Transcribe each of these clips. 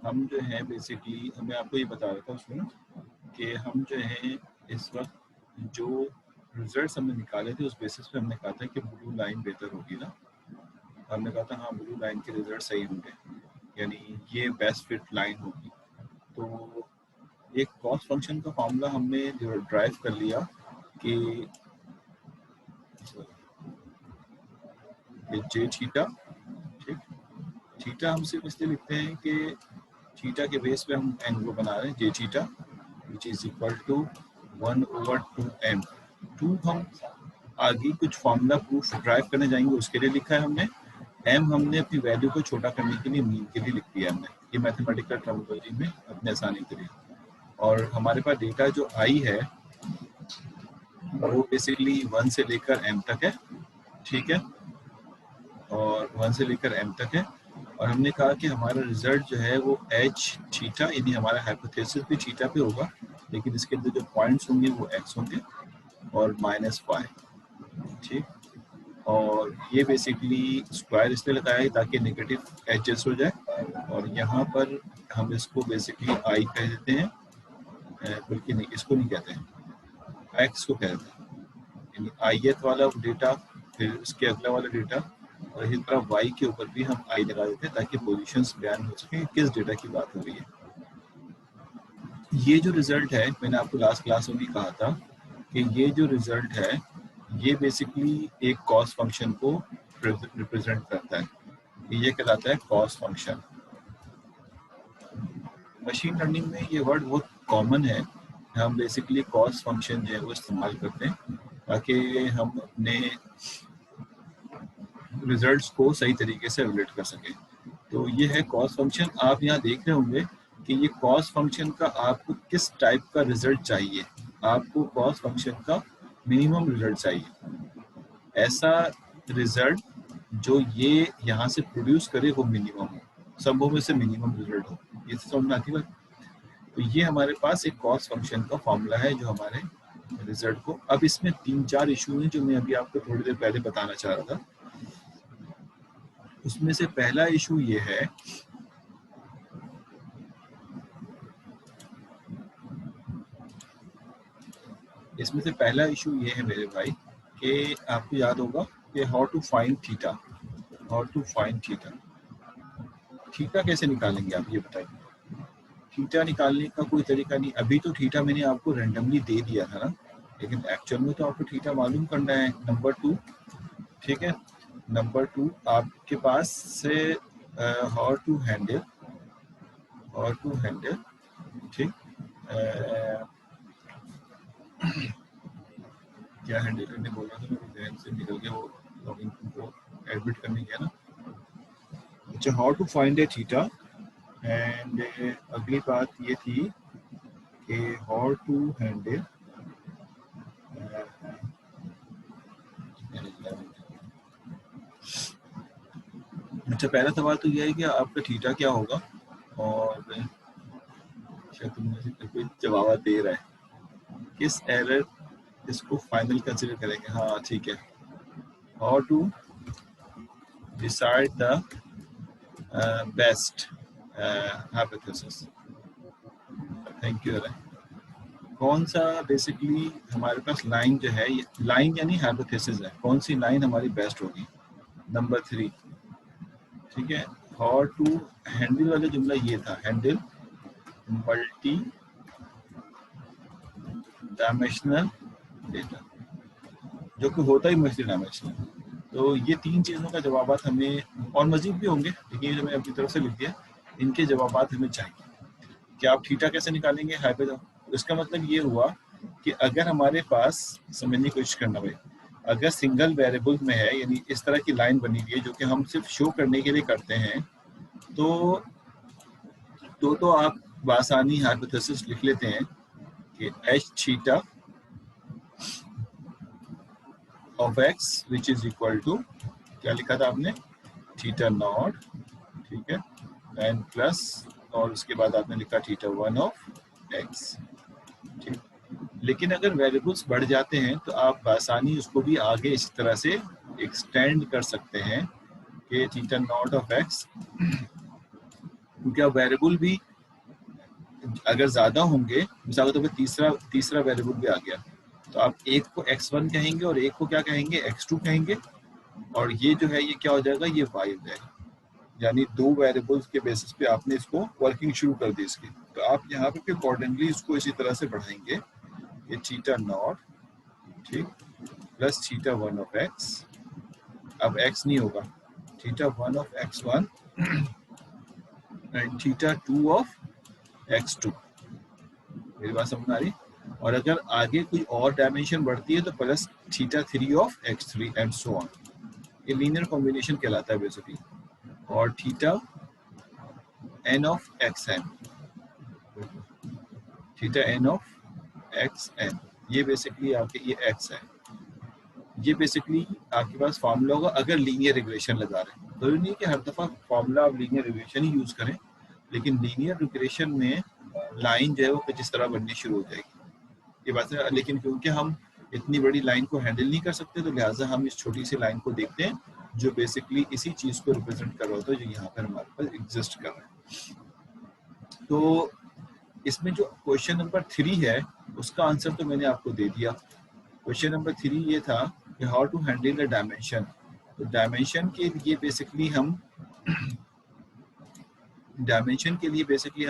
हम जो है बेसिकली, मैं आपको ये बता रहा था उसमें कि हम जो है इस वक्त जो रिजल्ट्स हमने निकाले थे उस बेसिस पे हमने कहा था कि ब्लू लाइन बेहतर होगी ना। हमने कहा था हाँ ब्लू लाइन के रिजल्ट सही होंगे, यानी ये बेस्ट फिट लाइन होगी। तो एक कॉस्ट फंक्शन का फॉर्मूला हमने ड्राइव कर लिया कि जे थीटा, ठीक, थीटा हम सिर्फ इसलिए लिखते हैं कि थीटा के बेस पे हम एन को बना रहे हैं, J theta which is equal to 1/2m। 2 हम आगे कुछ फॉर्मूला प्रूफ ड्राइव करने जाएंगे उसके लिए लिखा है हमने, m हमने अपनी वैल्यू को छोटा करने के लिए मीन के लिए लिख दिया हमने, ये मैथमेटिकल टर्मिनोलॉजी में अपने आसानी के लिए। और हमारे पास डेटा जो आई है वो बेसिकली 1 से लेकर m तक है, ठीक है, और 1 से लेकर m तक है। और हमने कहा कि हमारा रिजल्ट जो है वो h थीटा, यानी हमारा हाइपोथेसिस भी थीटा पे होगा, लेकिन इसके अंदर जो पॉइंट्स होंगे वो x होंगे और -5, ठीक। और ये बेसिकली स्क्वायर इसलिए लगाया है ताकि नेगेटिव एचेस हो जाए, और यहाँ पर हम इसको बेसिकली आई कह देते हैं, बल्कि नहीं इसको नहीं कहते हैं, एक्स को कहते हैं, यानी आईएथ वाला डेटा फिर इसके अगला वाला डेटा, और इसी तरह वाई के ऊपर भी हम आई लगा देते हैं ताकि पोजीशंस बयान हो सके किस डेटा की बात हो रही है। ये जो रिजल्ट है, मैंने आपको लास्ट क्लास में भी कहा था कि ये जो रिजल्ट है ये बेसिकली एक कॉस्ट फंक्शन को रिप्रेजेंट करता है, ये कहलाता है कॉस्ट फंक्शन। मशीन लर्निंग में ये वर्ड बहुत कॉमन है, हम बेसिकली कॉस्ट फंक्शन जो है वो इस्तेमाल करते हैं ताकि हम अपने रिजल्ट्स को सही तरीके से रिलेट कर सकें। तो ये है कॉस्ट फंक्शन। आप यहाँ देख रहे होंगे कि ये कॉस्ट फंक्शन का आपको किस टाइप का रिजल्ट चाहिए, आपको कॉस्ट फंक्शन का मिनिमम रिजल्ट चाहिए, ऐसा रिजल्ट जो ये यहाँ से प्रोड्यूस करे वो मिनिमम हो, सबों में से मिनिमम रिजल्ट हो, ये समझ में आती बात। तो ये हमारे पास एक कॉस्ट फंक्शन का फॉर्मूला है जो हमारे रिजल्ट को, अब इसमें 3-4 इशू हैं जो मैं अभी आपको थोड़ी देर पहले बताना चाह रहा था। उसमें से पहला इशू ये है मेरे भाई कि आपको याद होगा कि how to find theta, theta कैसे निकालेंगे आप ये बताइए। थीटा निकालने का कोई तरीका नहीं, अभी तो थीटा मैंने आपको रैंडमली दे दिया था ना, लेकिन एक्चुअल में तो आपको थीटा मालूम करना है। नंबर 2, ठीक है, नंबर 2 आपके पास से हाउ टू हैंडल, ठीक, क्या हैंडल करने बोला था, मेरे ध्यान से निकल गया, वो लॉगिन को एडमिट करने गया ना। अच्छा, how to find a theta, and अगली बात ये थी कि हाउ टू हैंडल, अच्छा पहला सवाल तो यह है कि आपका थीटा क्या होगा, और शायद तुमने से कोई जवाब दे रहा है, किस एरर इसको फाइनल कंसिडर करेंगे। हाँ ठीक है, how to decide the best hypothesis, thank you. कौन सा बेसिकली हमारे पास लाइन जो है, लाइन यानी हाइपोथेसिस है, कौन सी लाइन हमारी बेस्ट होगी। नंबर 3, ठीक है, हाउ टू हैंडल वाला जुमला ये था, हैंडल मल्टी डायमेंशनल डेटा, जो कि होता ही मल्टी डायमेंशनल। तो ये 3 चीज़ों का जवाब हमें, और मजीद भी होंगे लेकिन ये जो मैं अपनी तरफ से लिख दिया, इनके जवाब हमें चाहिए कि आप थीटा कैसे निकालेंगे, हाइपोथेसिस। इसका मतलब ये हुआ कि अगर हमारे पास, समझने की कोशिश करना भाई, अगर सिंगल वेरिएबल में है, यानी इस तरह की लाइन बनी हुई है जो कि हम सिर्फ शो करने के लिए करते हैं, तो आप बासानी हाइपोथेसिस लिख लेते हैं कि H theta of X which is equal to, क्या लिखा था आपने, थीटा नॉट, ठीक है, एंड प्लस, और उसके बाद आपने लिखा थीटा 1 ऑफ एक्स, ठीक। लेकिन अगर वेरिएबल्स बढ़ जाते हैं तो आप आसानी उसको भी आगे इस तरह से एक्सटेंड कर सकते हैं कि थीटा नॉट ऑफ एक्स, क्योंकि अब वेरिएबल भी अगर ज्यादा होंगे, मिसाल के तौर पर तीसरा वेरिएबल भी आ गया, तो आप एक को x1 कहेंगे और एक को क्या कहेंगे, x2 कहेंगे, और ये जो है ये क्या हो जाएगा, ये y हो जाएगा। यानी दो वेरिएबल्स के बेसिस पे आपने इसको वर्किंग शुरू कर दी इसकी। तो आप यहाँ पे अकॉर्डिंगली इसको इसी तरह से बढ़ाएंगे कि थीटा नॉट, ठीक, प्लस थीटा 1 ऑफ x, अब x नहीं होगा, theta 1 of x1 and theta 2 of x2। मेरी बात समझ आ रही? और अगर आगे कोई और डायमेंशन बढ़ती है तो plus theta 3 of x3 and so on. ये लीनियर कॉम्बिनेशन कहलाता है बेसिकली। और theta n of xn, theta n of xn, ये बेसिकली आपके ये x है। ये बेसिकली आपके पास फार्मूला होगा अगर लीनियर रिग्रेशन लगा रहे हैं। जरूरी नहीं कि हर दफा फार्मूला आप लीनियर रिग्रेशन ही यूज करें, लेकिन लीनियर रिग्रेशन में लाइन जो है वो कुछ इस तरह बननी शुरू हो जाएगी, ये बात है। लेकिन क्योंकि हम इतनी बड़ी लाइन को हैंडल नहीं कर सकते, तो लिहाजा हम इस छोटी सी लाइन को देखते हैं जो बेसिकली इसी चीज को रिप्रेजेंट कर रहा होता है जो यहाँ पर हमारे पास एग्जिस्ट कर रहा है। तो इसमें जो क्वेश्चन नंबर 3 है उसका आंसर तो मैंने आपको दे दिया। क्वेश्चन नंबर 3 ये था कि how to handle the dimension. तो डायमेंशन के लिए बेसिकली हम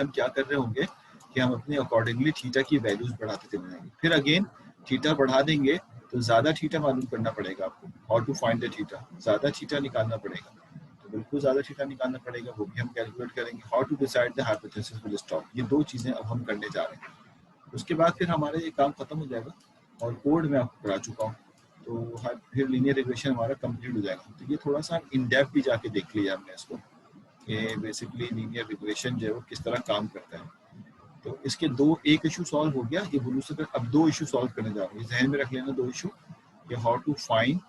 क्या कर रहे होंगे कि हम अपने अकॉर्डिंगली थीटा की वैल्यूज बढ़ाते चले जाएंगे। फिर अगेन थीटा बढ़ा देंगे तो ज्यादा थीटा मालूम करना पड़ेगा आपको, how to find the theta, ज्यादा थीटा निकालना पड़ेगा। तो बिल्कुल ज्यादा थीटा निकालना पड़ेगा, वो भी हम कैलकुलेट करेंगे। How to decide the hypothesis will stop, ये दो चीजें अब हम करने जा रहे हैं। उसके बाद फिर हमारा ये काम खत्म हो जाएगा और कोड में आपको पढ़ा चुका हूँ, तो फिर लीनियर रिग्रेशन हमारा कंप्लीट हो जाएगा। तो ये थोड़ा सा इन डेप्थ भी जाके देख लिया हमने इसको कि बेसिकली लीनियर रिग्रेशन जो है वो किस तरह काम करता है। तो इसके एक इशू सॉल्व हो गया, ये बोलूँ से अब 2 इशू सॉल्व करने जा रहे हैं, जहन में रख लेना 2 इशू, कि how to find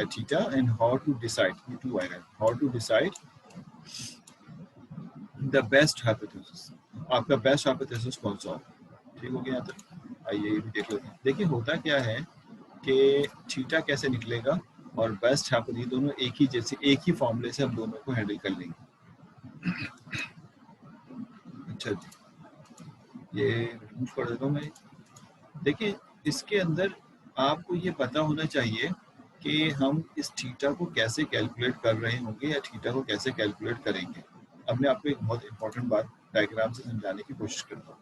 theta and how to decide, ये 2 आएगा, how to decide the best hypothesis, आपका बेस्ट हाइपोथेसिस कौन सा हो। ठीक हो गया? तो आइए ये भी देख लेते हैं। देखिए होता क्या है कि थीटा कैसे निकलेगा और बेस्ट हाइपोथेसिस दोनों एक ही जैसे, एक ही फॉर्मूले से हम दोनों को हैंडल कर लेंगे। अच्छा जी, ये रिमूव कर देता हूँ मैं। देखिए इसके अंदर आपको ये पता होना चाहिए कि हम इस थीटा को कैसे कैलकुलेट कर रहे होंगे या थीटा को कैसे कैलकुलेट करेंगे। अब मैं आपको एक बहुत इंपॉर्टेंट बात डायग्राम से समझाने की कोशिश करता हूँ।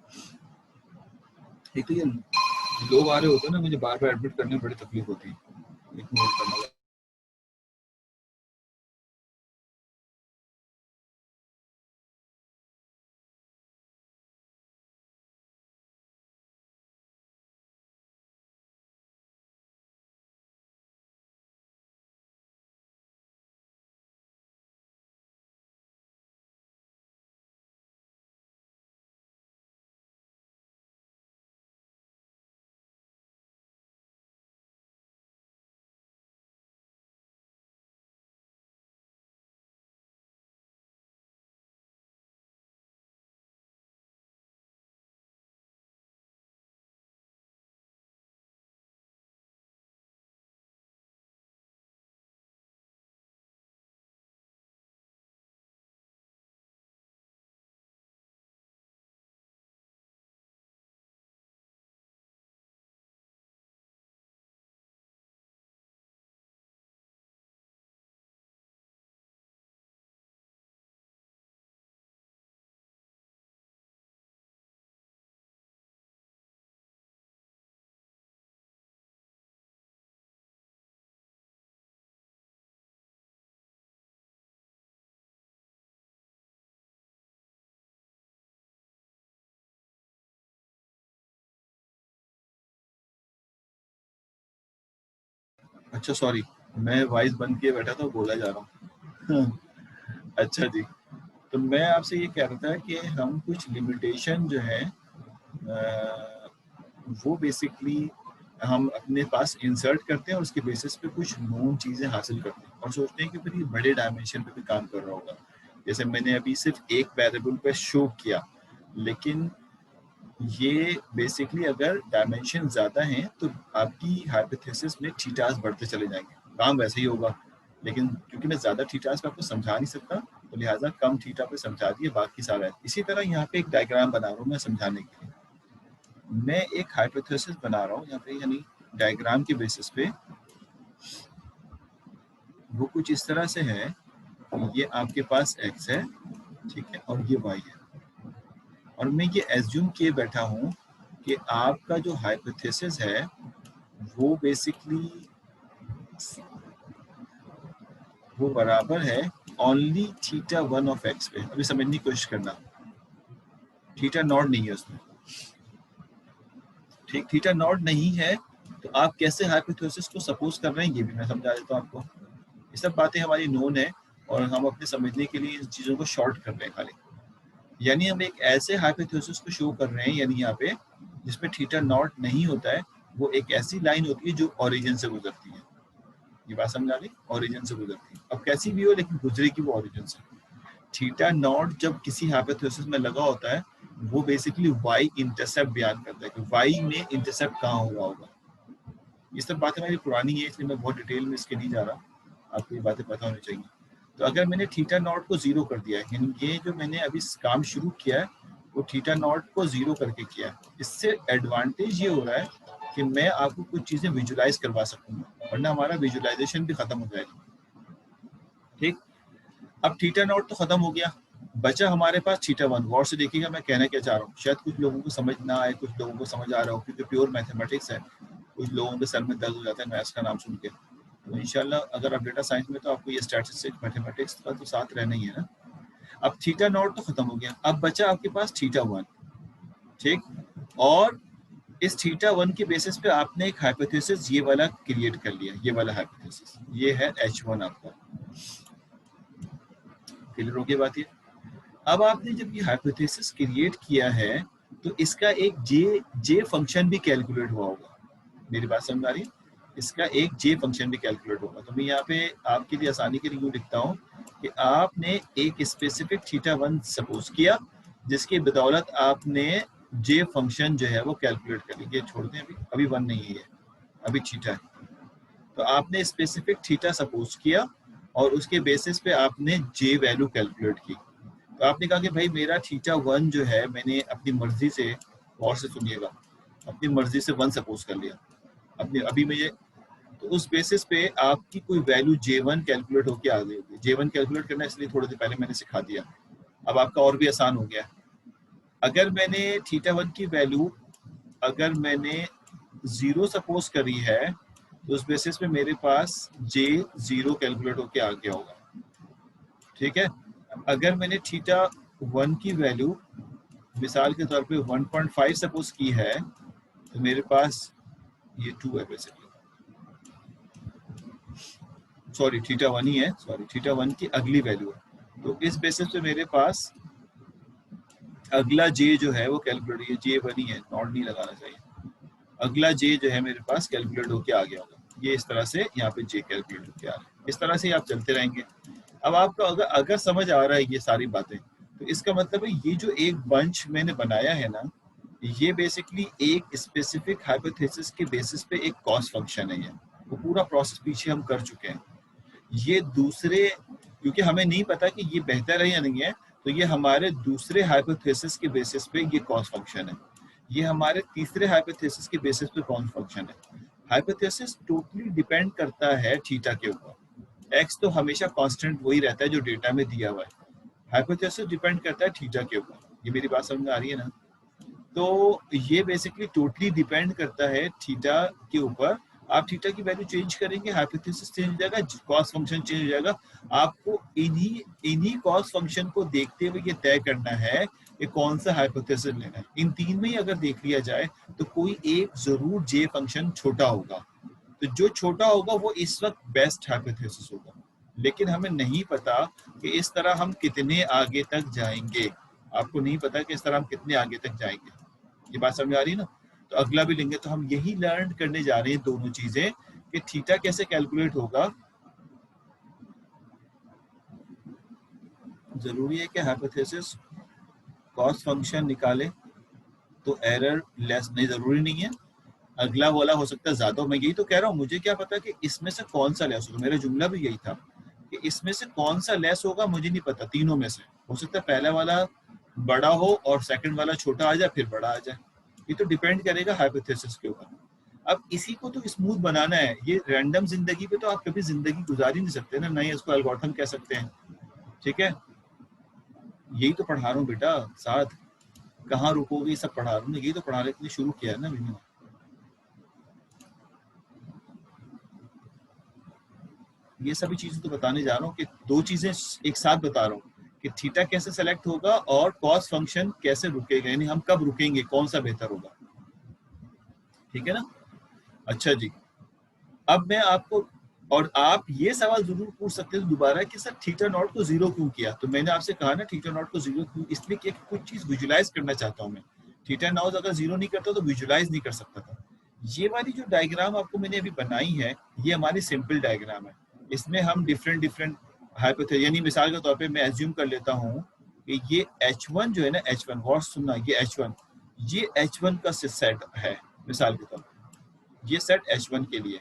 एक तो ये लोग आ रहे होते हैं ना, मुझे बार बार एडमिट करने में बड़ी तकलीफ होती है, इग्नोर करना। अच्छा सॉरी, मैं वॉइस बंद किए बैठा था, बोला जा रहा हूँ। अच्छा जी, तो मैं आपसे ये कह रहा था कि हम कुछ लिमिटेशन जो है वो बेसिकली हम अपने पास इंसर्ट करते हैं और उसके बेसिस पे कुछ नोन चीज़ें हासिल करते हैं और सोचते हैं कि फिर ये बड़े डायमेंशन पे भी काम कर रहा होगा। जैसे मैंने अभी सिर्फ एक वेरिएबल पे शो किया, लेकिन ये बेसिकली अगर डायमेंशन ज़्यादा हैं तो आपकी हाइपोथेसिस में थीटास बढ़ते चले जाएंगे। काम वैसे ही होगा, लेकिन क्योंकि मैं ज़्यादा थीटास पे आपको समझा नहीं सकता, तो लिहाजा कम थीटा पे समझा दिए, बाकी सारा है। इसी तरह यहाँ पे एक डायग्राम बना रहा हूँ मैं समझाने के लिए। मैं एक हाइपोथेसिस बना रहा हूँ यहाँ पे, यानी डायग्राम के बेसिस पे। वो कुछ इस तरह से है, ये आपके पास x है, ठीक है, और ये y है, और मैं ये एज्यूम किए बैठा हूँ कि आपका जो हाइपोथेसिस है वो बेसिकली वो बराबर है ओनली थीटा 1 ऑफ x पे। अभी समझने की कोशिश करना, थीटा नॉट नहीं है उसमें, ठीक, थीटा नॉट नहीं है, तो आप कैसे हाइपोथेसिस को सपोज कर रहे हैं ये भी मैं समझा देता हूँ आपको। ये सब बातें हमारी नोन है और हम अपने समझने के लिए इन चीज़ों को शॉर्ट कर रहे हैं खाली। यानी हम एक ऐसे हाइपोथेसिस को शो कर रहे हैं, यानी यहाँ पे जिसमें थीटा नॉट नहीं होता है, वो एक ऐसी लाइन होती है जो ओरिजिन से गुजरती है। ये बात समझ आ गई, ओरिजिन से गुजरती है, अब कैसी भी हो लेकिन गुजरेगी वो ओरिजिन से। थीटा नॉट जब किसी हाइपोथेसिस में लगा होता है, वो बेसिकली वाई इंटरसेप्ट बयान करता है कि वाई में इंटरसेप्ट कहाँ हुआ होगा। ये सब बातें मेरी पुरानी है, इसलिए मैं बहुत डिटेल में इसके नहीं जा रहा, आपको ये बातें पता होनी चाहिए। तो अगर मैंने थीटा नॉट को जीरो कर दिया है, यानी ये जो मैंने अभी काम शुरू किया है वो थीटा नॉट को जीरो करके किया है, इससे एडवांटेज ये हो रहा है कि मैं आपको कुछ चीज़ें विजुलाइज करवा सकूंगा, वरना हमारा विजुलाइजेशन भी खत्म हो जाएगा। ठीक, अब थीटा नॉट तो खत्म हो गया, बचा हमारे पास थीटा 1। गौर से देखिएगा मैं कहना क्या चाह रहा हूँ, शायद कुछ लोगों को समझ ना आए, कुछ लोगों को समझ आ रहा हो, क्योंकि प्योर मैथमेटिक्स है। कुछ लोगों के सर में दर्द हो जाता है मैथ्स का नाम सुन के, तो इंशाल्लाह अगर आप डेटा साइंस में, तो आपको ये स्टैटिस्टिक्स मैथमेटिक्स का तो साथ रहना ही है ना। अब थीटा नॉट तो खत्म हो गया, अब बचा आपके पास थीटा 1, ठीक, और इस थीटा 1 के बेसिस पे आपने एक हाइपोथेसिस ये वाला क्रिएट कर लिया, ये वाला हाइपोथेसिस, ये है H1 आपका। क्लियर हो गई बात ये? अब आपने जब ये हाइपोथेसिस क्रिएट किया है, तो इसका एक जे फंक्शन भी कैलकुलेट हुआ होगा। मेरी बात समझ आ रही है? इसका एक जे फंक्शन भी कैलकुलेट होगा। तो मैं यहाँ पे आपके लिए आसानी के लिए यूँ लिखता हूँ कि आपने एक स्पेसिफिक थीटा 1 सपोज किया, जिसकी बदौलत आपने जे फंक्शन जो है वो कैलकुलेट कर लिया। छोड़ दें, अभी 1 नहीं है, अभी थीटा है। तो आपने स्पेसिफिक थीटा सपोज किया और उसके बेसिस पे आपने जे वैल्यू कैलकुलेट की। तो आपने कहा कि भाई मेरा थीटा 1 जो है, मैंने अपनी मर्जी से, गौर से सुनिएगा, अपनी मर्जी से 1 सपोज कर लिया अपने, अभी मैं ये, तो उस बेसिस पे आपकी कोई वैल्यू J1 कैलकुलेट होके आ गई होगी। J1 कैलकुलेट करना इसलिए थोड़ी देर पहले मैंने सिखा दिया, अब आपका और भी आसान हो गया। अगर मैंने थीटा 1 की वैल्यू अगर मैंने 0 सपोज करी है, तो उस बेसिस पे मेरे पास J0 कैलकुलेट होके आ गया होगा, ठीक है। अगर मैंने थीटा 1 की वैल्यू मिसाल के तौर पे 1.5 सपोज की है, तो मेरे पास ये 2 है बेसिकली, सॉरी थीटा 1 ही है, सॉरी थीटा 1 की अगली वैल्यू है। तो इस बेसिस पे मेरे पास अगला जे जो है वो कैलकुलेट, ये J1 ही है, नॉट नहीं लगाना चाहिए, अगला जे जो है मेरे पास कैलकुलेट होके आ गया होगा। ये इस तरह से यहाँ पे जे कैलकुलेट होके आ रहा है, इस तरह से आप चलते रहेंगे। अब आपको अगर समझ आ रहा है ये सारी बातें, तो इसका मतलब है ये जो एक बंच मैंने बनाया है ना, ये बेसिकली एक स्पेसिफिक हाइपोथेसिस के बेसिस पे एक कॉस्ट फंक्शन है। ये वो पूरा प्रोसेस पीछे हम कर चुके हैं। ये दूसरे, क्योंकि हमें नहीं पता कि ये बेहतर है या नहीं है, तो ये हमारे दूसरे हाइपोथेसिस के बेसिस पे ये कॉस्ट फंक्शन है। ये हमारे तीसरे हाइपोथेसिस के बेसिस पे कॉस्ट फंक्शन है। हाइपोथेसिस टोटली डिपेंड करता है थीटा के ऊपर। एक्स तो हमेशा कांस्टेंट वही रहता है जो डेटा में दिया हुआ है, हाइपोथेसिस डिपेंड करता है थीटा के ऊपर। ये मेरी बात समझ में आ रही है ना? तो ये बेसिकली टोटली डिपेंड करता है थीटा के ऊपर। आप थीटा की वैल्यू चेंज करेंगे, हाइपोथेसिस चेंज हो जाएगा, कॉस फंक्शन चेंज हो जाएगा। आपको इन्हीं कॉस फंक्शन को देखते हुए ये तय करना है कि कौन सा हाइपोथेसिस लेना है। इन तीन में ही अगर देख लिया जाए तो कोई एक जरूर जे फंक्शन छोटा होगा, तो जो छोटा होगा वो इस वक्त बेस्ट हाइपोथेसिस होगा। लेकिन हमें नहीं पता कि इस तरह हम कितने आगे तक जाएंगे। आपको नहीं पता कि इस तरह हम कितने आगे तक जाएंगे। ये बात समझ आ रही है ना? तो अगला भी लेंगे, तो हम यही लर्न करने जा रहे हैं दोनों चीजें, कि थीटा कैसे कैलकुलेट होगा। जरूरी है कि हाइपोथेसिस कॉस फंक्शन निकाले तो एरर लेस, नहीं जरूरी नहीं है। अगला वाला हो सकता है ज्यादा। मैं यही तो कह रहा हूँ, मुझे क्या पता कि इसमें से कौन सा लेस होगा। मेरा जुमला भी यही था कि इसमें से कौन सा लेस होगा मुझे नहीं पता। तीनों में से हो सकता है पहला वाला बड़ा हो और सेकंड वाला छोटा आ जाए, फिर बड़ा आ जाए। ये तो डिपेंड करेगा हाइपोथेसिस के ऊपर। अब इसी को तो स्मूथ बनाना है। ये रैंडम जिंदगी पे तो आप कभी जिंदगी गुजार ही नहीं सकते ना, नहीं इसको एल्गोरिथम कह सकते हैं। ठीक है, यही तो पढ़ा रहा हूँ बेटा साथ। कहाँ रुकोगे, सब पढ़ा रहा हूँ, यही तो पढ़ाने के लिए शुरू किया है ना मैंने। ये सभी चीजें तो बताने जा रहा हूँ कि दो चीजें एक साथ बता रहा हूँ कि थीटा कैसे सेलेक्ट होगा और कॉस फंक्शन कैसे रुकेगा, यानी हम कब रुकेंगे, कौन सा बेहतर होगा। ठीक है ना। अच्छा जी, अब मैं आपको, और आप ये सवाल जरूर पूछ सकते हैं दोबारा कि सर थीटा नॉट को जीरो क्यों किया। तो मैंने आपसे कहा ना थीटा नॉट को जीरो क्यों, इसलिए कि कुछ चीज विजुलाइज करना चाहता हूँ मैं। थीटा नॉट अगर जीरो नहीं करता तो विजुलाइज नहीं कर सकता था। ये वाली जो डायग्राम आपको मैंने अभी बनाई है, ये हमारी सिंपल डायग्राम है। इसमें हम डिफरेंट डिफरेंट हाइपोथेसिस, यानी मिसाल के तौर पे मैं एज्यूम कर लेता हूँ कि ये H1 जो है ना, H1 गौर सुनना, ये H1, ये H1 का सेट है मिसाल के तौर पे, ये सेट H1 के लिए।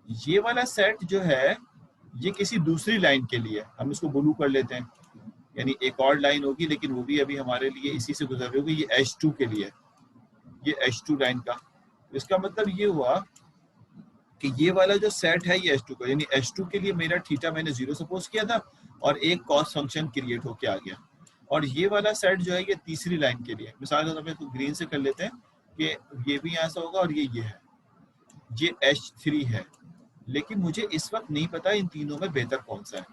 ये वाला सेट जो है ये किसी दूसरी लाइन के लिए, हम इसको ब्लू कर लेते हैं, यानी एक और लाइन होगी लेकिन वो भी अभी हमारे लिए इसी से गुजर रही होगी। ये H2 के लिए, ये H2 लाइन का। इसका मतलब ये हुआ कि ये वाला जो सेट है ये H2 का, यानी H2 के लिए मेरा थीटा मैंने जीरो सपोज किया था और एक कॉस फंक्शन क्रिएट होके आ गया। और ये वाला सेट जो है ये तीसरी लाइन के लिए, मिसाल के तौर पे तो ग्रीन से कर लेते हैं कि ये भी यहाँ से होगा और ये है, ये H3 है। लेकिन मुझे इस वक्त नहीं पता इन तीनों में बेहतर कौन सा है।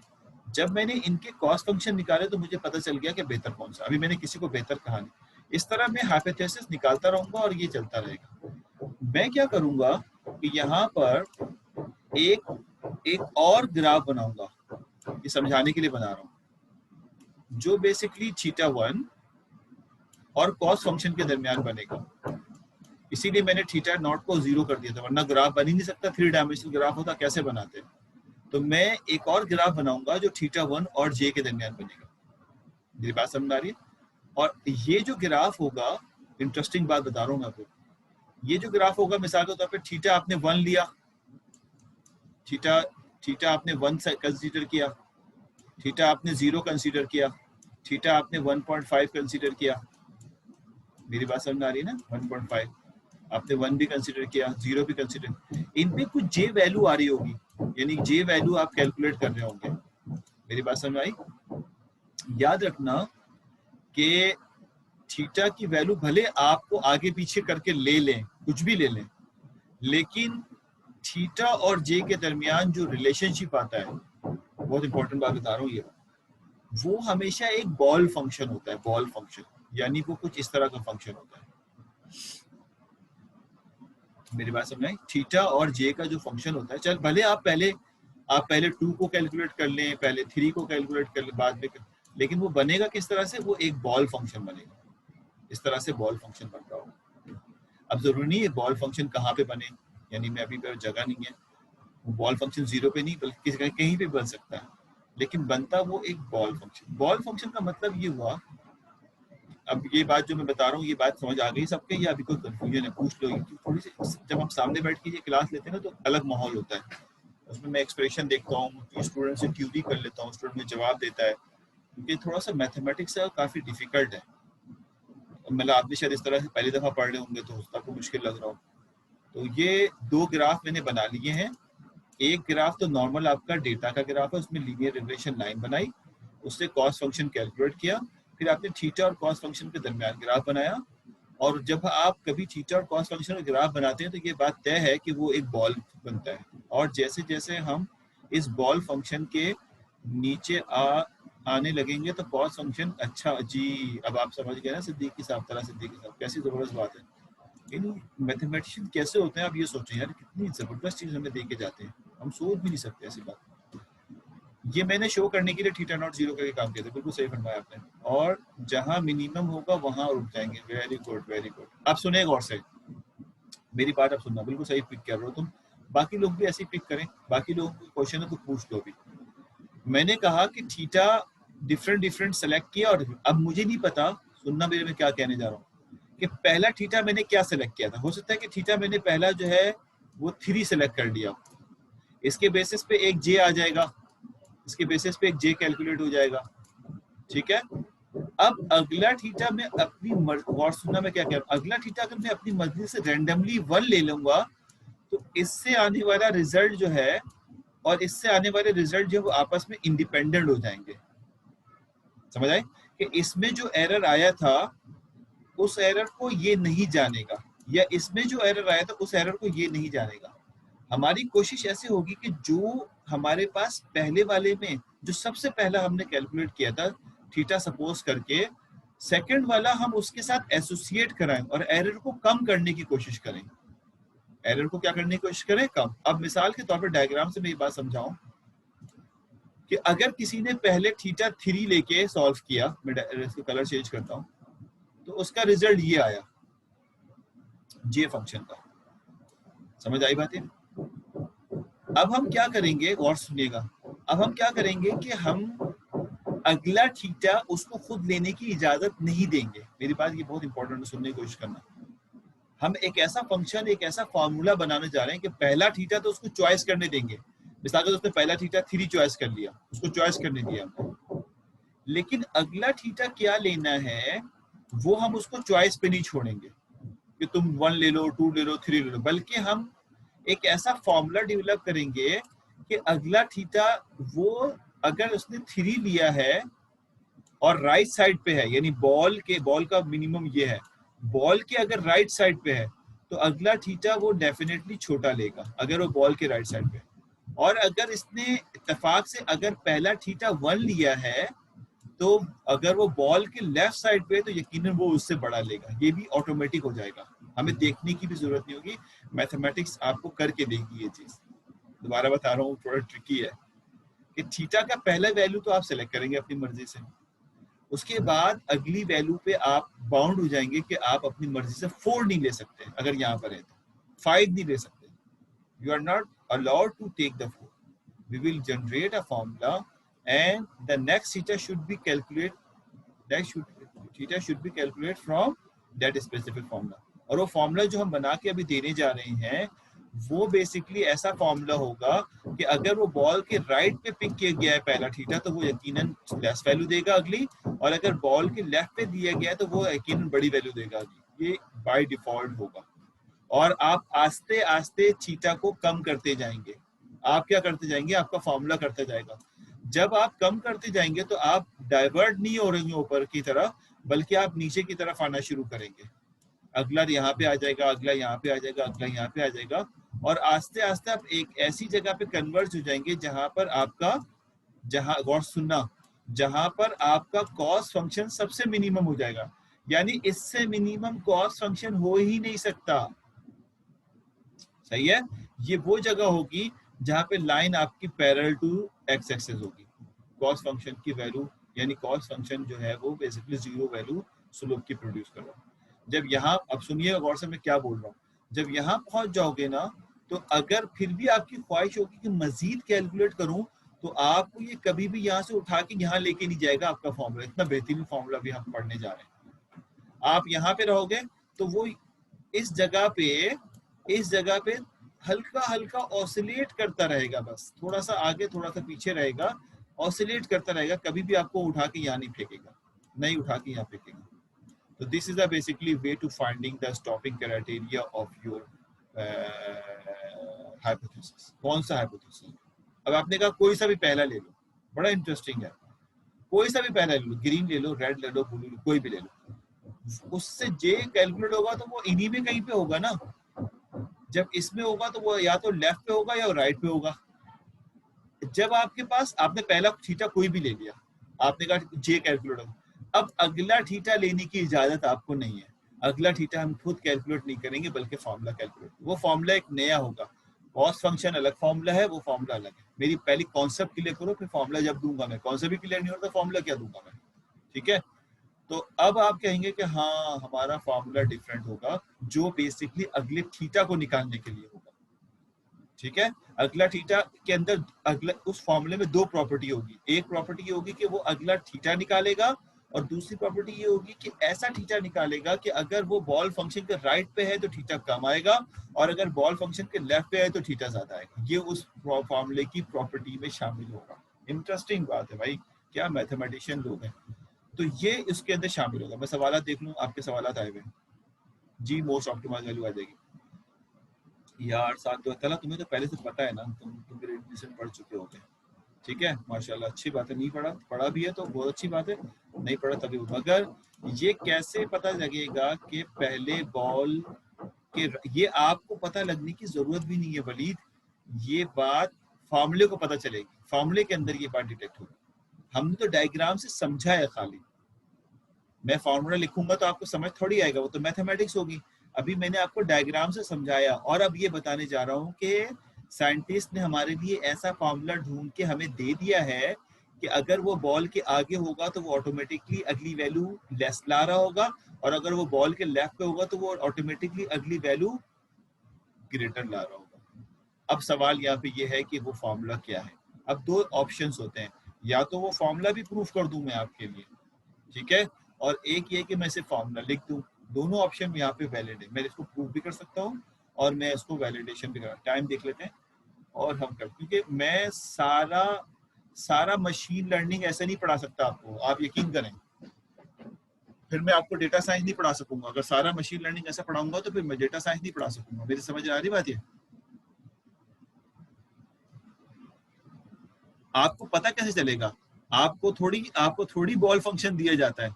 जब मैंने इनके कॉस फंक्शन निकाले तो मुझे पता चल गया कि बेहतर कौन सा। अभी मैंने किसी को बेहतर कहा नहीं। इस तरह मैं हाइपोथेसिस निकालता रहूंगा और ये चलता रहेगा। मैं क्या करूंगा कि यहाँ पर एक और ग्राफ बनाऊंगा, ये समझाने के लिए बना रहा हूँ, जो बेसिकली थीटा 1 और कॉस फंक्शन के दरमियान बनेगा। इसीलिए मैंने थीटा नॉट को जीरो कर दिया था, वरना ग्राफ बन ही नहीं सकता। 3 डायमेंशनल ग्राफ होता कैसे बनाते। तो मैं एक और ग्राफ बनाऊंगा जो थीटा 1 और जे के दरमियान बनेगा। मेरी बात समझ आ रही है। और ये जो ग्राफ होगा, इंटरेस्टिंग बात बता रहा हूँ मैं आपको, ये जो ग्राफ होगा मिसाल के तौर पर थीटा आपने 1 लिया, थीटा आपने 1 से कंसीडर किया, थीटा आपने 0 कंसीडर किया, थीटा आपने 1.5 कंसीडर किया। मेरी बात समझ आ रही है ना। 1.5 आपने 1 भी कंसीडर किया, 0 भी कंसीडर, इनमें कुछ जे वैल्यू आ रही होगी, यानी जे वैल्यू आप कैलकुलेट कर रहे होंगे। मेरी बात समझ आई। याद रखना कि थीटा की वैल्यू भले आपको आगे पीछे करके ले लें, कुछ भी ले लें, लेकिन थीटा और जे के दरमियान जो रिलेशनशिप आता है, बहुत इंपॉर्टेंट बात बता रहा हूँ, ये वो हमेशा एक बॉल फंक्शन होता है। बॉल फंक्शन यानी वो कुछ इस तरह का फंक्शन होता है। मेरी बात समझ आई। थीटा और जे का जो फंक्शन होता है, चल भले आप पहले 2 को कैलकुलेट कर लें, पहले 3 को कैलकुलेट कर लें, बाद में लेकिन वो बनेगा किस तरह से, वो एक बॉल फंक्शन बनेगा। इस तरह से बॉल फंक्शन बन रहा होगा। अब जरूरी नहीं है बॉल फंक्शन कहाँ पे बने, यानी मैं अभी पर जगह नहीं है, वो बॉल फंक्शन 0 पे नहीं बल्कि कहीं पे बन सकता है, लेकिन बनता वो एक बॉल फंक्शन। बॉल फंक्शन का मतलब ये हुआ, अब ये बात जो मैं बता रहा हूँ ये बात समझ आ गई सबके, या अभी कोई कंफ्यूजन है पूछ लो। थोड़ी सी जब हम सामने बैठ के ये क्लास लेते हैं ना तो अलग माहौल होता है। उसमें मैं एक्सप्रेशन देखता हूँ, स्टूडेंट से क्यूरी कर लेता हूँ, स्टूडेंट में जवाब देता है, क्योंकि थोड़ा सा मैथमेटिक्स है और काफ़ी डिफिकल्ट है। मतलब आपने शायद इस तरह से पहली दफ़ा पढ़ रहे होंगे तो आपको मुश्किल लग रहा हो। तो ये 2 ग्राफ मैंने बना लिए हैं। एक ग्राफ तो नॉर्मल आपका डेटा का ग्राफ है, उसमें लीनियर रिग्रेशन लाइन बनाई, उससे कॉस फंक्शन कैलकुलेट किया, फिर आपने थीटा और कॉस फंक्शन के दरमियान ग्राफ बनाया। और जब आप कभी थीटा और कॉस फंक्शन का ग्राफ बनाते हैं तो ये बात तय है कि वो एक बॉल बनता है। और जैसे जैसे हम इस बॉल फंक्शन के नीचे आने लगेंगे तो कॉस फंक्शन, अच्छा जी अब आप समझ गए ना सिद्दीकी साहब, तरह सिद्दीकी साहब, कैसी जबरदस्त बात है। इन मैथमेटिशियन कैसे होते हैं आप ये सोचें यार, कितनी जबरदस्त चीज हमें दे के जाते हैं, हम सोच भी नहीं सकते ऐसी बात। ये मैंने शो करने के लिए थीटा नॉट 0 करके काम किया था, बिल्कुल सही फरमाया आपने। और जहां मिनिमम होगा वहां रुक जाएंगे। Very good very good. आप सुने गौर से, मेरी बात आप सुनना, बिल्कुल सही पिक कर रहे हो तुम। बाकी लोग भी ऐसे ही पिक करें, बाकी लोग क्वेश्चन है तो पूछ लो। अभी मैंने कहा कि थीटा डिफरेंट डिफरेंट सेलेक्ट किया, और अब मुझे नहीं पता, सुनना मेरे में क्या कहने जा रहा हूँ, कि पहला थीटा मैंने क्या सेलेक्ट किया था। हो सकता है कि थीटा मैंने पहला जो है वो 3 सेलेक्ट कर लिया, इसके बेसिस पे एक जे आ जाएगा, इसके बेसिस पे एक जे कैलकुलेट हो जाएगा, ठीक है। अब अगला थीटा मैं अपनी और सुनना मैं क्या कह रहा हूं, अगला थीटा अगर मैं अपनी मर्जी से रैंडमली 1 ले लूंगा तो इससे आने वाला रिजल्ट जो है और इससे आने वाले रिजल्ट जो वो आपस में इंडिपेंडेंट हो जाएंगे। समझ आए कि इसमें जो एरर आया था उस एरर को ये नहीं जानेगा, या इसमें जो एरर आया था उस एरर को ये नहीं जानेगा। हमारी कोशिश ऐसे होगी कि जो हमारे पास पहले वाले में जो सबसे पहला हमने कैलकुलेट किया था थीटा सपोज करके, सेकंड वाला हम उसके साथ एसोसिएट कराएं और एरर को कम करने की कोशिश करें। एरर को क्या करने की कोशिश करें? कम। अब मिसाल के तौर पर डायग्राम से मैं ये बात समझाऊं कि अगर किसी ने पहले थीटा 3 लेके सॉल्व किया, मैं इसको कलर चेंज करता हूं, तो उसका रिजल्ट ये आया जे फंक्शन का। समझ आई बातें? अब हम क्या करेंगे, और सुनिएगा, अब हम क्या करेंगे कि हम अगला थीटा उसको खुद लेने की इजाजत नहीं देंगे। मेरी बात ये बहुत इंपॉर्टेंट है, सुनने की कोशिश करना। हम एक ऐसा फंक्शन, एक ऐसा फॉर्मूला बनाने जा रहे हैं कि पहला थीटा तो उसको चॉइस करने देंगे। मिसाल के उसने पहला थीटा 3 चॉइस कर लिया, उसको चॉइस करने दिया हमने, लेकिन अगला थीटा क्या लेना है वो हम उसको चॉइस पे नहीं छोड़ेंगे कि तुम 1 ले लो, 2 ले लो, 3 ले लो, बल्कि हम एक ऐसा फॉर्मूला डेवलप करेंगे कि अगला थीटा वो अगर उसने 3 लिया है और राइट साइड पे है, यानी बॉल का मिनिमम ये है, बॉल के अगर राइट साइड पे है तो अगला थीटा वो डेफिनेटली छोटा लेगा अगर वो बॉल के राइट साइड पे। और अगर इसने इत्तेफाक से अगर पहला थीटा 1 लिया है तो अगर वो बॉल के लेफ्ट साइड पे है तो यकीनन वो उससे बड़ा लेगा। ये भी ऑटोमेटिक हो जाएगा, हमें देखने की भी जरूरत नहीं होगी, मैथमेटिक्स आपको करके देगी ये चीज। दोबारा बता रहा हूँ, थोड़ा ट्रिकी है कि थीटा का पहला वैल्यू तो आप सेलेक्ट करेंगे अपनी मर्जी से, उसके बाद अगली वैल्यू पे आप बाउंड हो जाएंगे कि आप अपनी मर्जी से 4 नहीं ले सकते, अगर यहाँ पर है तो 5 नहीं ले सकते, you are not allowed to take the 4। we will generate a formula and the next theta should be calculated from that specific formula। और वो फॉर्मूला जो हम बना के अभी देने जा रहे हैं वो बेसिकली ऐसा फॉर्मूला होगा कि अगर वो बॉल के राइट पे पिक किया गया है पहला थीटा तो वो यकीनन लेस वैल्यू देगा अगली, और अगर बॉल के लेफ्ट पे दिया गया है तो वो यकीनन बड़ी वैल्यू देगा अगली। ये बाय डिफॉल्ट होगा। और आप आस्ते आस्ते थीटा को कम करते जाएंगे। आप क्या करते जाएंगे? आपका फॉर्मूला करता जाएगा। जब आप कम करते जाएंगे तो आप डाइवर्ट नहीं हो रहे ऊपर की तरफ, बल्कि आप नीचे की तरफ आना शुरू करेंगे। अगला यहाँ पे आ जाएगा, अगला यहाँ पे आ जाएगा, अगला यहाँ पे आ जाएगा, और आस्ते आस्ते आप एक ऐसी जगह पे कन्वर्ज हो जाएंगे जहां पर आपका, जहां गौर सुनना, जहां पर आपका कॉस फंक्शन सबसे मिनिमम हो जाएगा। यानी इससे मिनिमम कॉस फंक्शन हो ही नहीं सकता। सही है? ये वो जगह होगी जहां पे लाइन आपकी पैरेलल टू एक्स एक्सिस होगी। कॉस फंक्शन की वैल्यू, यानी कॉस फंक्शन जो है वो बेसिकली 0 वैल्यू स्लोप की प्रोड्यूस कर रहा है। जब यहाँ, अब सुनिए गौर से मैं क्या बोल रहा हूँ, जब यहाँ पहुंच जाओगे ना तो अगर फिर भी आपकी ख्वाहिश होगी कि मजीद कैलकुलेट करूं तो आपको ये कभी भी यहाँ से उठा के यहाँ लेके नहीं जाएगा आपका फॉर्मूला। इतना बेहतरीन फॉर्मूला भी हम पढ़ने जा रहे हैं। आप यहाँ पे रहोगे तो वो इस जगह पे हल्का हल्का ऑसिलेट करता रहेगा, बस थोड़ा सा आगे थोड़ा सा पीछे रहेगा, ऑसिलेट करता रहेगा, कभी भी आपको उठा के यहाँ नहीं फेंकेगा, नहीं उठा के यहाँ फेंकेगा। तो this is the basically way to finding the stopping criteria of your hypothesis. कौन सा हाइपोथेसिस? अब आपने कहा कोई सा भी पहला ले लो, बड़ा इंटरेस्टिंग है, कोई सा भी पहला ले लो, ग्रीन ले लो, रेड ले लो, ब्लू, कोई भी ले लो, उससे जे कैलकुलेट होगा तो वो इन्हीं में कहीं पे होगा ना। जब इसमें होगा तो वो या तो लेफ्ट पे होगा या राइट पे होगा। जब आपके पास, आपने पहला थीटा कोई भी ले लिया, आपने कहा जे कैलकुलेट होगा, अब अगला थीटा लेने की इजाजत आपको नहीं है। अगला थीटा हम खुद कैलकुलेट नहीं करेंगे बल्कि फॉर्मूला कैलकुलेट, वो फॉर्मूला एक नया होगा। कॉस फंक्शन अलग फॉर्मूला है, वो फॉर्मूला अलग है। मेरी पहली कॉन्सेप्ट क्लियर करो, फिर फॉर्मूला जब दूंगा मैं, कॉन्सेप्ट भी क्लियर नहीं होता फॉर्मूला क्या दूंगा मैं, ठीक है? तो अब आप कहेंगे कि हाँ हमारा फॉर्मूला डिफरेंट होगा, जो बेसिकली अगले थीटा को निकालने के लिए होगा, ठीक है? अगला थीटा के अंदर अगला उस फॉर्मूले में 2 प्रॉपर्टी होगी। एक प्रॉपर्टी होगी कि वो अगला थीटा निकालेगा और दूसरी प्रॉपर्टी ये होगी कि ऐसा थीटा निकालेगा कि अगर वो बॉल फंक्शन के राइट पे है तो थीटा कम आएगा, और अगर बॉल फंक्शन के लेफ्ट पे है तो थीटा ज्यादा आएगा। ये उस फॉर्मूले की प्रॉपर्टी में शामिल होगा। इंटरेस्टिंग बात है भाई, क्या मैथमेटिशियन लोग हैं। तो ये इसके अंदर शामिल होगा। मैं सवाल देख लूँ, आपके सवाल आए हुए जी। मोस्ट ऑप्टिमाइज वैल्यू आ जाएगी यार। साथ तो तला तुम्हें तो पहले से पता है ना, तुम मेरे एडमिशन पढ़ चुके होगे, ठीक है, माशाल्लाह, अच्छी बात है। नहीं पढ़ा भी है तो बहुत अच्छी बात है, नहीं पढ़ा तभी। मगर ये कैसे पता लगेगा कि पहले बॉल के, ये आपको पता लगने की जरूरत भी नहीं है वलीद, ये बात फार्मूले को पता चलेगी, फार्मूले के अंदर ये बात डिटेक्ट होगी। हमने तो डायग्राम से समझा है खाली, मैं फार्मूला लिखूंगा तो आपको समझ थोड़ी आएगा, वो तो मैथमेटिक्स होगी। अभी मैंने आपको डायग्राम से समझाया, और अब ये बताने जा रहा हूँ कि साइंटिस्ट ने हमारे लिए ऐसा फार्मूला ढूंढ के हमें दे दिया है कि अगर वो बॉल के आगे होगा तो वो ऑटोमेटिकली अगली वैल्यू लेस ला रहा होगा, और अगर वो बॉल के लेफ्ट पे होगा तो वो ऑटोमेटिकली अगली वैल्यू ग्रेटर ला रहा होगा। अब सवाल यहाँ पे ये है कि वो फार्मूला क्या है। अब दो ऑप्शंस होते हैं, या तो वो फार्मूला भी प्रूफ कर दूं मैं आपके लिए, ठीक है, और एक ये कि मैं इसे फार्मूला लिख दूं। दोनों ऑप्शन यहाँ पे वैलिड है, मैं इसको प्रूव भी कर सकता हूँ और मैं इसको वैलिडेशन भी कर। टाइम देख लेते हैं और हम कर, क्योंकि मैं सारा मशीन लर्निंग ऐसे नहीं पढ़ा सकता आपको, आप यकीन करें। फिर मैं आपको डेटा साइंस नहीं पढ़ा सकूंगा। अगर सारा मशीन लर्निंग ऐसा पढ़ाऊंगा तो फिर मैं डेटा साइंस नहीं पढ़ा सकूंगा। मेरी समझ आ रही बात है? आपको पता कैसे चलेगा? आपको थोड़ी बॉल फंक्शन दिया जाता है।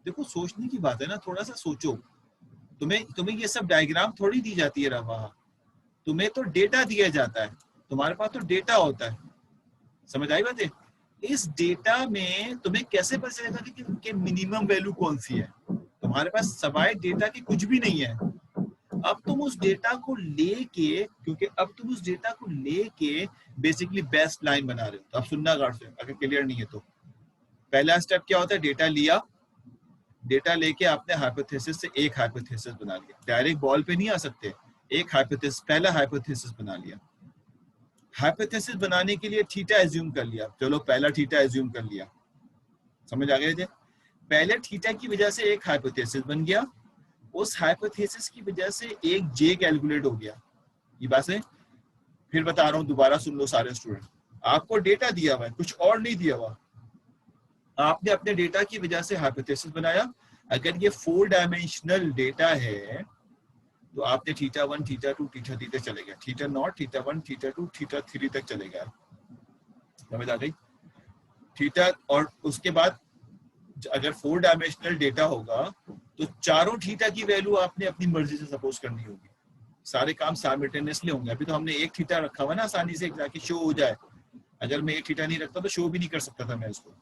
देखो सोचने की बात है ना, थोड़ा सा सोचो। तुम्हें ये सब डायग्राम थोड़ी दी जाती है रवा, तुम्हें तो डेटा दिया जाता है, तुम्हारे पास तो डेटा होता है। समझ आई बात है? इस डेटा में तुम्हें कैसे पता चलेगा कि मिनिमम वैल्यू कौन सी है? तुम्हारे पास सवाए डेटा की कुछ भी नहीं है। अब तुम उस डेटा को लेके, क्योंकि अब तुम उस डेटा को लेके बेसिकली बेस्ट लाइन बना रहे हो। तो अब सुनना गार्ड से, अगर क्लियर नहीं है तो। पहला स्टेप क्या होता है? डेटा लिया, डेटा लेके आपने हाइपोथेसिस से एक हाइपोथेसिस बना लिया। डायरेक्ट बॉल पे नहीं आ सकते, एक हाइपोथेसिस, पहला हाइपोथेसिस बना लिया। हाइपोथेसिस बनाने के लिए थीटा एज्यूम कर लिया, चलो पहला थीटा एज्यूम कर लिया। समझ आ गए थे? पहले थीटा की वजह से एक हाइपोथेसिस बन गया, उस हाइपोथेसिस की वजह से एक जे कैलकुलेट हो गया। ये बात है? फिर बता रहा हूं, दोबारा सुन लो सारे स्टूडेंट। आपको डेटा दिया हुआ है, कुछ और नहीं दिया हुआ। आपने अपने डेटा की वजह से हाइपोथेसिस बनाया। अगर ये 4 डायमेंशनल डेटा है तो आपने थीटा 1, थीटा 2, थीटा 3 तक चलेगा, theta naught, theta 1, theta 2, theta 3 तक चलेगा। समझ आ गई? थीटा, और उसके बाद अगर 4 डायमेंशनल डेटा होगा तो चारों थीटा की वैल्यू आपने अपनी मर्जी से सपोज करनी होगी। सारे काम साइमल्टेनियसली होंगे। अभी तो हमने एक थीटा रखा हुआ ना, आसानी से ताकि शो हो जाए। अगर मैं एक थीटा नहीं रखता तो शो भी नहीं कर सकता था मैं इसको।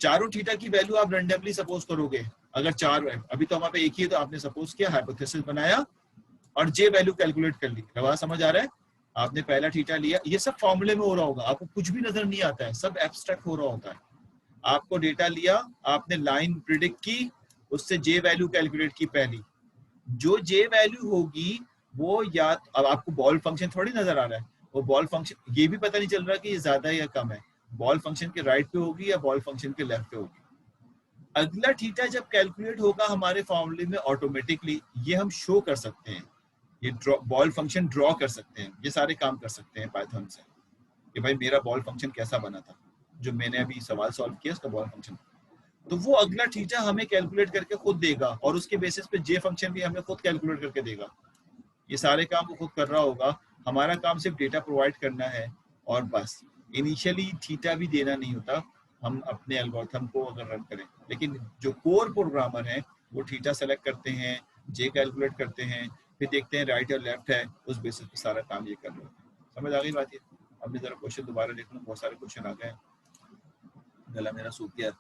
चारों थीटा की वैल्यू आप रेंडमली सपोज करोगे। अगर चार है, अभी तो हमारे पे एक ही है, तो आपने सपोज किया, हाइपोथेसिस बनाया और जे वैल्यू कैलकुलेट कर ली। रवा समझ आ रहा है? आपने पहला थीटा लिया, ये सब फॉर्मूले में हो रहा होगा, आपको कुछ भी नजर नहीं आता है, सब एब्स्ट्रैक्ट हो रहा होता है। आपको डेटा लिया, आपने लाइन प्रिडिक्ट की, उससे जे वैल्यू कैलकुलेट की पहली। जो जे वैल्यू होगी वो, या अब आपको बॉल फंक्शन थोड़ी नजर आ रहा है, वो बॉल फंक्शन ये भी पता नहीं चल रहा कि ये ज्यादा है या कम है, बॉल फंक्शन के राइट पे होगी या बॉल फंक्शन के लेफ्ट पे होगी। अगला थीटा जब कैलकुलेट होगा हमारे फॉर्मूले में ऑटोमेटिकली, ये हम शो कर सकते हैं, ये बॉल फंक्शन ड्रॉ कर सकते हैं, ये सारे काम कर सकते हैं पाइथन से कि भाई मेरा बॉल फंक्शन कैसा बना था, जो मैंने अभी सवाल सॉल्व किया उसका बॉल फंक्शन। तो वो अगला थीटा हमें कैलकुलेट करके खुद देगा, और उसके बेसिस पे जे फंक्शन भी हमें खुद कैलकुलेट करके देगा। ये सारे काम वो खुद कर रहा होगा, हमारा काम सिर्फ डेटा प्रोवाइड करना है और बस। इनिशियली थीटा भी देना नहीं होता, हम अपने एल्गोरिथम को अगर रन करें। लेकिन जो कोर प्रोग्रामर हैं वो थीटा सेलेक्ट करते हैं, जे कैलकुलेट करते हैं, फिर देखते हैं राइट और लेफ्ट है, उस बेसिस पे सारा काम ये कर रहे हैं। समझ आ गई बात? ये अब जरा क्वेश्चन दोबारा देख लूँ, बहुत सारे क्वेश्चन आ गए। गला मेरा सूख गया।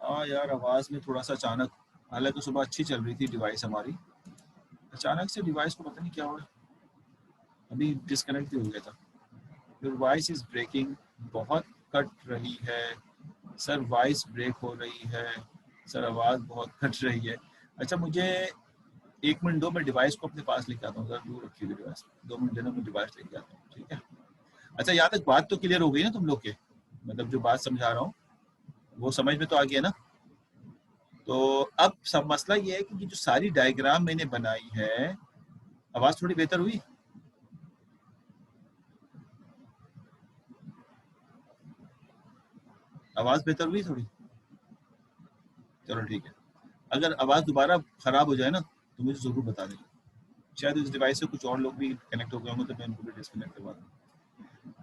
हाँ यार, आवाज़ में थोड़ा सा अचानक, हालांकि सुबह अच्छी चल रही थी डिवाइस हमारी, अचानक से डिवाइस को पता नहीं क्या हुआ, अभी डिस्कनेक्ट भी हो गया था। योर वॉइस इज ब्रेकिंग, बहुत कट रही है सर, वॉइस ब्रेक हो रही है सर, आवाज़ बहुत कट रही है। अच्छा मुझे 1 मिनट दो, मैं डिवाइस को अपने पास लेके आता हूँ, जरा दूर रखी हुई डिवाइस, 2 मिनट देना, मैं डिवाइस लेके आता हूँ, ठीक है? अच्छा यहाँ तक बात तो क्लियर हो गई ना तुम लोग के, मतलब जो बात समझा रहा हूँ? वो समझ में तो आ गया ना। तो अब सब मसला ये है कि जो सारी डायग्राम मैंने बनाई है, आवाज थोड़ी बेहतर हुई? आवाज बेहतर हुई थोड़ी? चलो ठीक है। अगर आवाज दोबारा खराब हो जाए ना तो मुझे जरूर बता देना। शायद इस डिवाइस से कुछ और लोग भी कनेक्ट हो गए होंगे तो मैं उनको भी डिस्कनेक्ट करवा दूँ।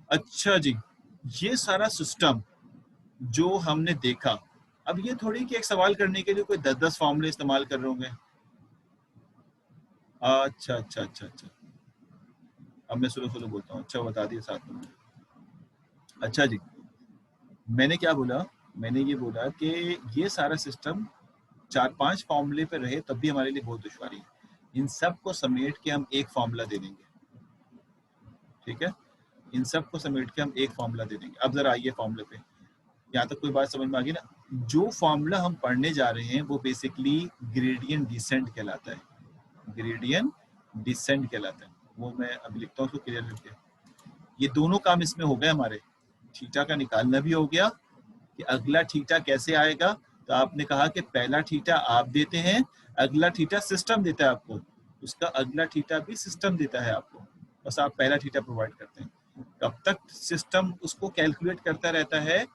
अच्छा जी, ये सारा सिस्टम जो हमने देखा, अब ये थोड़ी कि एक सवाल करने के लिए कोई 10-10 फॉर्मूले इस्तेमाल कर रहे होंगे। अच्छा अच्छा अच्छा अच्छा, अब मैं सुनो सुनो बोलता हूँ। अच्छा बता दिया साथ में। अच्छा जी, मैंने क्या बोला? मैंने ये बोला कि ये सारा सिस्टम 4-5 फॉर्मूले पे रहे तब भी हमारे लिए बहुत दुश्वारी है। इन सब को समेट के हम एक फॉर्मूला दे देंगे, ठीक है? इन सब को समेट के हम एक फॉर्मूला दे देंगे। अब जरा आइए फॉर्मूले पे, यहाँ तक कोई बात समझ में आ गई ना? जो फॉर्मूला हम पढ़ने जा रहे हैं वो बेसिकली ग्रेडियंट डिसेंट कहलाता है। ग्रेडियंट डिसेंट कहलाता है। वो मैं अभी लिखता हूँ उसको क्लियर करके। ये दोनों काम इसमें हो गए हमारे। थीटा का निकालना भी हो गया कि अगला थीटा कैसे आएगा। तो आपने कहा कि पहला थीटा आप देते हैं, अगला थीटा सिस्टम देता है आपको, उसका अगला थीटा भी सिस्टम देता है आपको, बस आप पहला थीटा प्रोवाइड करते हैं। कब तक सिस्टम उसको कैलकुलेट करता रहता है?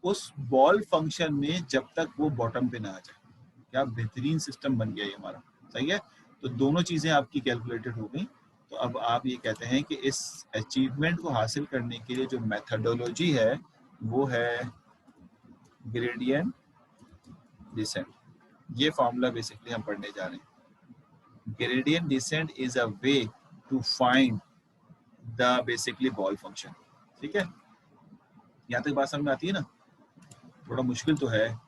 उस बॉल फंक्शन में, जब तक वो बॉटम पे ना आ जाए। क्या बेहतरीन सिस्टम बन गया ये हमारा, सही है। तो दोनों चीजें आपकी कैलकुलेटेड हो गई। तो अब आप ये कहते हैं कि इस अचीवमेंट को हासिल करने के लिए जो मेथडोलॉजी है वो है ग्रेडियंट डिसेंट। ये फॉर्मूला बेसिकली हम पढ़ने जा रहे हैं। Gradient descent is a way to find the basically ball function, ठीक है? यहाँ तक बात समझ में आती है ना? थोड़ा मुश्किल तो है।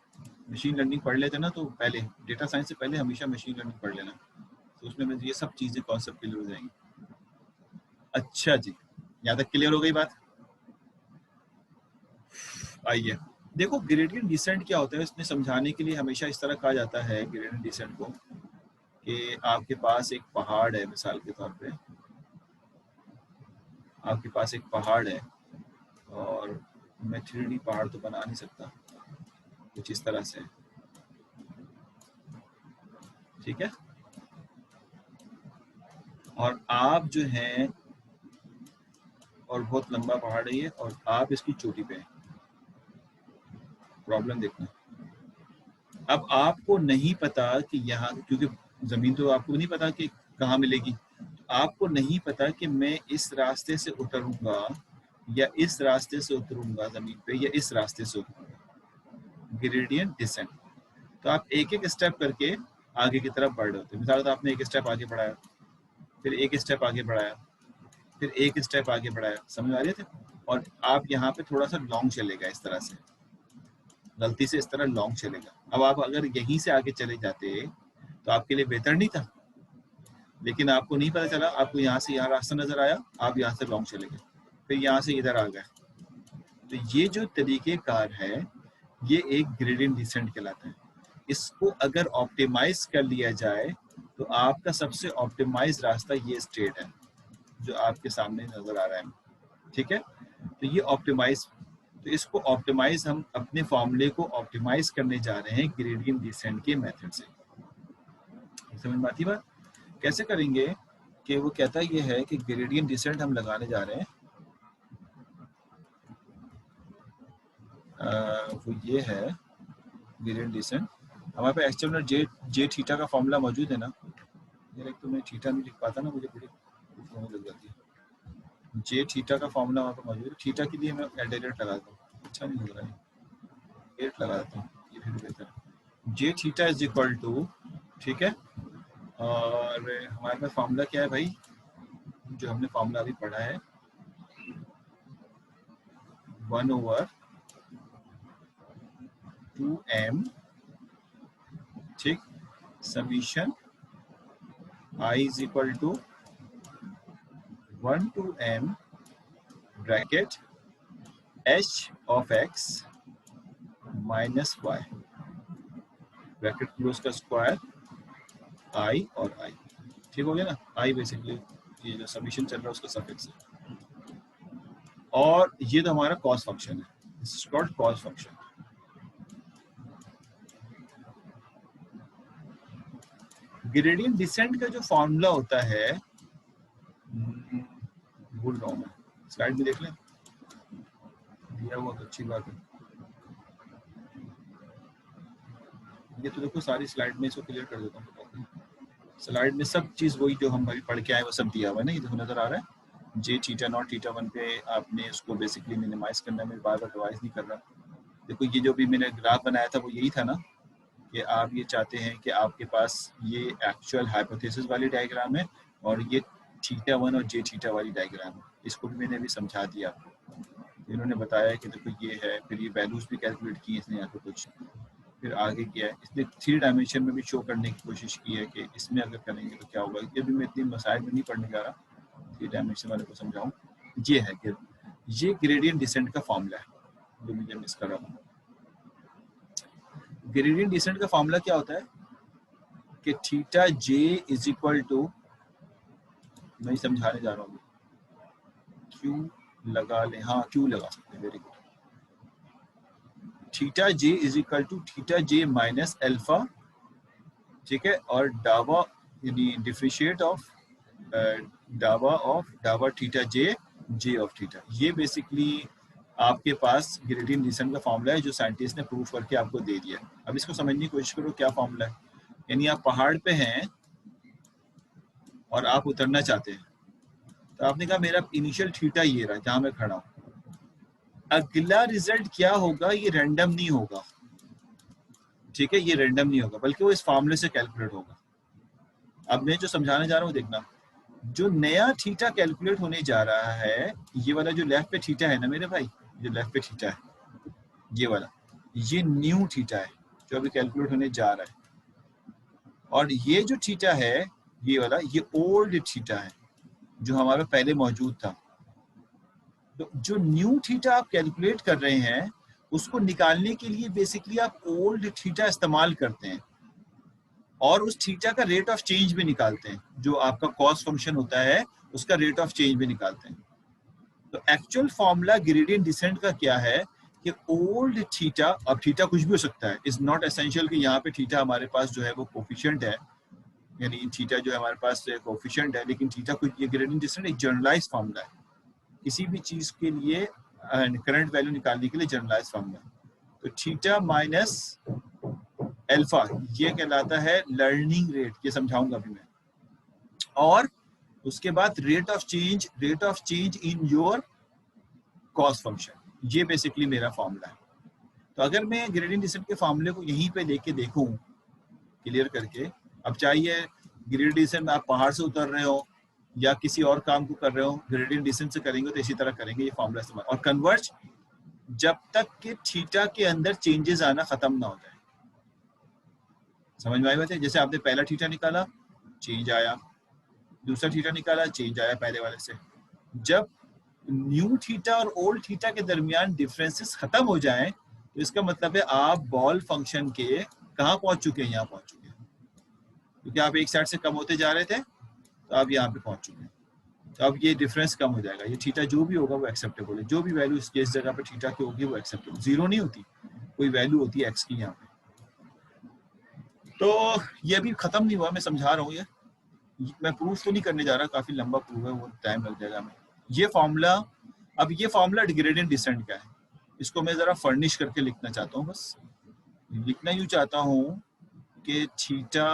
मशीन लर्निंग पढ़ लेते ना तो पहले, डेटा साइंस से पहले हमेशा मशीन लर्निंग पढ़ लेना, तो उसमें ये सब चीजें कॉन्सेप्ट क्लियर हो जाएंगी। अच्छा जी, यहाँ तक क्लियर हो गई बात? आइए देखो, ग्रेडियंट डिसेंट क्या होता है इसमें समझाने के लिए हमेशा इस तरह कहा जाता है ग्रेडियंट डिसेंट को कि आपके पास एक पहाड़ है, मिसाल के तौर पे आपके पास एक पहाड़ है, और मैं 3D पहाड़ तो बना नहीं सकता, कुछ इस तरह से, ठीक है? और आप जो हैं, और बहुत लंबा पहाड़ है ये, और आप इसकी चोटी पे हैं। प्रॉब्लम देखना, अब आपको नहीं पता कि यहाँ, क्योंकि जमीन तो आपको नहीं पता कि कहाँ मिलेगी, आपको नहीं पता कि मैं इस रास्ते से उतरूंगा या इस रास्ते से उतरूंगा जमीन पे, या इस रास्ते से उतरूंगा। Gradient descent. तो आप एक एक स्टेप करके आगे की तरफ बढ़ रहे होते हैं। मिसाल तो आपने एक स्टेप आगे बढ़ाया, फिर एक स्टेप आगे बढ़ाया, फिर एक स्टेप आगे बढ़ाया, समझ आ रहे थे? और आप यहाँ पे थोड़ा सा लॉन्ग चलेगा, इस तरह से गलती से इस तरह लॉन्ग चलेगा। अब आप अगर यहीं से आगे चले जाते तो आपके लिए बेहतर नहीं था, लेकिन आपको नहीं पता चला, आपको यहाँ से यहाँ रास्ता नजर आया, आप यहाँ से लॉन्ग चले गए, फिर यहाँ से इधर आ गए। तो ये जो तरीकेकार है ये एक ग्रेडियंट डिसेंट कहलाता है। इसको अगर ऑप्टिमाइज कर लिया जाए तो आपका सबसे ऑप्टिमाइज रास्ता ये स्ट्रेट है जो आपके सामने नजर आ रहा है, ठीक है? तो ये ऑप्टिमाइज, तो इसको ऑप्टिमाइज, हम अपने फॉर्मूले को ऑप्टिमाइज करने जा रहे हैं ग्रेडियंट डिसेंट के मेथड से। समझ में आती बात? कैसे करेंगे कि वो कहता ये है कि ग्रेडियंट डिसेंट हम लगाने जा रहे हैं, वो ये है ग्रेडियंट डिसेंट। हमारे पास एक्चुअल में जे थीटा का फॉर्मूला मौजूद है ना यार, एक तो मैं थीटा नहीं लिख पाता ना, मुझे बड़ी होने लग जाती है। जे थीटा का फॉर्मूला वहाँ पर मौजूद है, थीटा के लिए मैं एडेरेट लगा देता हूँ, अच्छा नहीं लग रहा है, एट लगा देता हूँ, ये फिर बेहतर है। जे थीटा इज इक्वल टू, ठीक है, और हमारे पास फॉर्मूला क्या है भाई, जो हमने फॉर्मूला अभी पढ़ा है, 1/2m, ठीक, summation I is equal to 1 to m bracket h of x minus y, bracket close का स्क्वायर i और i, ठीक हो गया ना? i बेसिकली ये जो समीशन चल रहा है उसका सफिक्स है, और ये तो हमारा कॉस फंक्शन है, this is called cos function. Gradient descent का जो फॉर्मूला होता है, भूल रहा हूँ मैं, स्लाइड में देख लें, दिया हुआ तो अच्छी बात है। ये तो देखो सारी स्लाइड में इसको क्लियर कर देता हूँ। स्लाइड में सब चीज़ वही जो हम अभी पढ़ के आए वो सब दिया हुआ है ना, ये देखो नजर आ रहा है। जे थीटा नॉट थीटा 1 पे आपने उसको बेसिकली मिनिमाइज करना, मैं बार बार रिवाइज नहीं कर रहा। देखो ये जो भी मैंने ग्राफ बनाया था वो यही था ना, कि आप ये चाहते हैं कि आपके पास ये एक्चुअल हाइपोथेसिस वाली डायग्राम है और ये थीटा 1 और जे थीटा वाली डायग्राम है। इसको भी मैंने अभी समझा दिया आपको। इन्होंने बताया कि देखो ये है, फिर ये वैल्यूज भी कैलकुलेट की इसने यहाँ पे कुछ, फिर आगे किया है इसने 3 डायमेंशन में भी शो करने की कोशिश की है कि इसमें अगर करेंगे तो क्या होगा। ये भी मैं इतनी मसाइल में नहीं पढ़ने जा रहा, 3 डायमेंशन वाले को समझाऊँ। ये है कि ये ग्रेडियंट डिसेंट का फॉर्मूला है जो मुझे मिस कर रहा हूँ। ग्रेडियंट डिसेंट का फॉर्मूला क्या होता है कि theta J is equal to, मैं समझाने जा रहा हूँ, क्यू लगा ले, हाँ क्यू लगा सकते हैं, very good. Theta J is equal to theta J minus alpha, ठीक है, और डावा यानी डिफरेंशिएट ऑफ डावा थीटा जे ऑफ थीटा। ये बेसिकली आपके पास ग्रेडियंट डिसेंट का फॉर्मूला है जो साइंटिस्ट ने प्रूफ करके आपको दे दिया। अब इसको समझने की कोशिश करो क्या फॉर्मूला है। यानी आप पहाड़ पे हैं और आप उतरना चाहते हैं, तो आपने कहा मेरा इनिशियल थीटा ये रहा जहां मैं खड़ा हूं। अगला रिजल्ट क्या होगा, ये रैंडम नहीं होगा, ठीक है, ये रैंडम नहीं होगा बल्कि वो इस फॉर्मूले से कैलकुलेट होगा। अब मैं जो समझाने जा रहा हूँ देखना, जो नया थीटा कैलकुलेट होने जा रहा है, ये वाला जो लेफ्ट पे थीटा है ना मेरे भाई, जो लेफ्ट पे थीटा है ये वाला, ये न्यू थीटा है जो अभी कैलकुलेट होने जा रहा है। और ये जो थीटा है ये वाला, ये ओल्ड थीटा है जो हमारा पहले मौजूद था। तो जो न्यू थीटा आप कैलकुलेट कर रहे हैं उसको निकालने के लिए बेसिकली आप ओल्ड थीटा इस्तेमाल करते हैं और उस थीटा का रेट ऑफ चेंज भी निकालते हैं, जो आपका कॉस फंक्शन होता है उसका रेट ऑफ चेंज भी निकालते हैं। तो एक्चुअल फॉर्मूला ग्रेडियंट डिसेंट का क्या है कि ओल्ड थीटा, अब थीटा कुछ भी हो सकता है, इज नॉट एसेंशियल कि यहाँ पे थीटा हमारे पास जो है वो कोफिशिएंट है, यानी थीटा जो है हमारे पास कोफिशिएंट है, लेकिन थीटा कुछ, ये ग्रेडियंट डिसेंट एक जनरलाइज फॉर्मूला है किसी भी चीज के लिए करंट वैल्यू निकालने के लिए, जनरलाइज फॉर्मूला। तो थीटा माइनस अल्फा ये कहलाता है लर्निंग रेट, ये समझाऊंगा अभी मैं। और उसके बाद rate of change in your cos function, ये बेसिकली मेरा फॉर्मूला है। तो अगर मैं ग्रेडियंट डिसेंट के फॉर्मूले को यहीं पे लेके देखूं क्लियर करके, अब चाहिए ग्रेडियंट डिसेंट आप पहाड़ से उतर रहे हो या किसी और काम को कर रहे हो, ग्रेडियंट डिसेंट से करेंगे तो इसी तरह करेंगे, ये फॉर्मूला इस्तेमाल। और कन्वर्ज जब तक कि थीटा के अंदर चेंजेस आना खत्म ना हो जाए। समझ में आई बात है? जैसे आपने पहला थीटा निकाला, चेंज आया, दूसरा थीटा निकाला, चेंज आया पहले वाले से। जब न्यू थीटा और ओल्ड थीटा के दरमियान डिफरेंसेस खत्म हो जाएं तो इसका मतलब है आप बॉल फंक्शन के कहाँ पहुंच चुके हैं, यहाँ पहुंच चुके हैं, क्योंकि आप एक साइड से कम होते जा रहे थे तो आप यहाँ पे पहुंच चुके हैं। तो अब ये डिफरेंस कम हो जाएगा, ये थीटा जो भी होगा वो एक्सेप्टेबल है, जो भी वैल्यू इस जगह पे थीटा की होगी वो एक्सेप्टेबल, जीरो नहीं होती, कोई वैल्यू होती है एक्स की यहाँ पे। तो ये अभी खत्म नहीं हुआ, मैं समझा रहा हूँ, ये मैं प्रूफ तो नहीं करने जा रहा, काफी लंबा प्रूफ है, वो टाइम लग जाएगा हमें। ये फॉर्मूला, अब ये फॉर्मूला ग्रेडियंट डिसेंट का है, इसको मैं जरा फर्निश करके लिखना चाहता हूँ। बस लिखना यूँ चाहता हूँ कि थीटा